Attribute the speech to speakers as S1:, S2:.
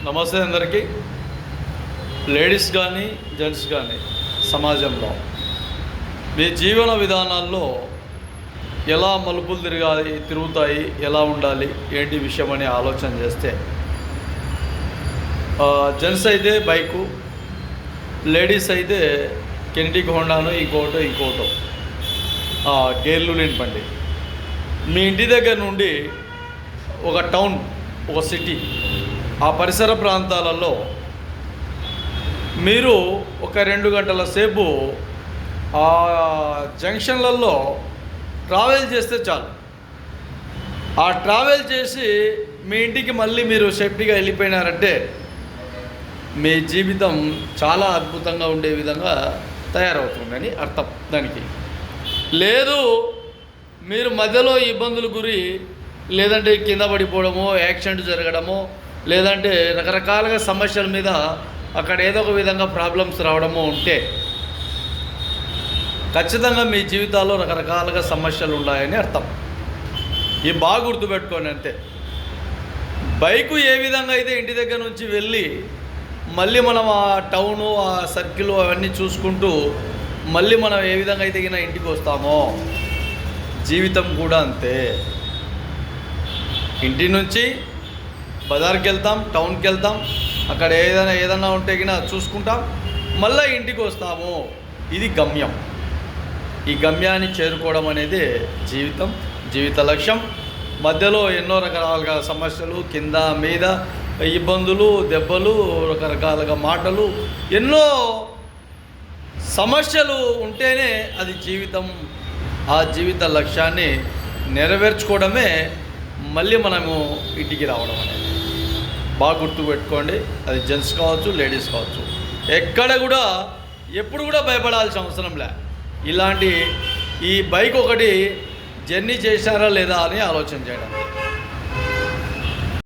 S1: నమస్తే అందరికీ. లేడీస్ కానీ జెంట్స్ కానీ సమాజంలో మీ జీవన విధానాల్లో ఎలా మలుపులు తిరుగుతాయి, ఎలా ఉండాలి, ఏంటి విషయం అని ఆలోచన చేస్తే జెంట్స్ అయితే బైకు, లేడీస్ అయితే కెనటిక్ హోండాను, ఇంకోటో గేర్లు లేని బండి. మీ ఇంటి దగ్గర నుండి ఒక టౌన్, ఒక సిటీ, ఆ పరిసర ప్రాంతాలలో మీరు ఒక 2 గంటల సేపు ఆ జంక్షన్లలో ట్రావెల్ చేస్తే చాలు. ఆ ట్రావెల్ చేసి మీ ఇంటికి మళ్ళీ మీరు సేఫ్టీగా వెళ్ళిపోయినారంటే మీ జీవితం చాలా అద్భుతంగా ఉండే విధంగా తయారవుతుందని అర్థం. దానికి లేదు మీరు మధ్యలో ఇబ్బందులు గురి, లేదంటే కింద పడిపోవడమో, యాక్సిడెంట్ జరగడమో, లేదంటే రకరకాలుగా సమస్యల మీద అక్కడ ఏదో ఒక విధంగా ప్రాబ్లమ్స్ రావడమో ఉంటే ఖచ్చితంగా మీ జీవితాల్లో రకరకాలుగా సమస్యలు ఉన్నాయని అర్థం. ఇవి బాగా గుర్తుపెట్టుకోండి అంతే. బైకు ఏ విధంగా అయితే ఇంటి దగ్గర నుంచి వెళ్ళి మళ్ళీ మనం ఆ టౌను, ఆ సర్కిల్ అవన్నీ చూసుకుంటూ మళ్ళీ మనం ఏ విధంగా అయితే ఇంటికి వస్తామో జీవితం కూడా అంతే. ఇంటి నుంచి బజార్కి వెళ్తాం, టౌన్కి వెళ్తాం, అక్కడ ఏదైనా ఉంటే చూసుకుంటాం, మళ్ళీ ఇంటికి వస్తాము. ఇది గమ్యం. ఈ గమ్యాన్ని చేరుకోవడం అనేది జీవిత లక్ష్యం. మధ్యలో ఎన్నో రకరకాల సమస్యలు, కింద మీద ఇబ్బందులు, దెబ్బలు, రకరకాలుగా మాటలు, ఎన్నో సమస్యలు ఉంటేనే అది జీవితం. ఆ జీవిత లక్ష్యాన్ని నెరవేర్చుకోవడమే మళ్ళీ మనము ఇంటికి రావడం అనేది. బాగా గుర్తుపెట్టుకోండి. అది జెంట్స్ కావచ్చు, లేడీస్ కావచ్చు. ఎక్కడ కూడా ఎప్పుడు కూడా భయపడాల్సిన అవసరం లే. ఇలాంటి ఈ బైక్ ఒకటి జర్నీ చేశారా లేదా అని ఆలోచన చేయడం.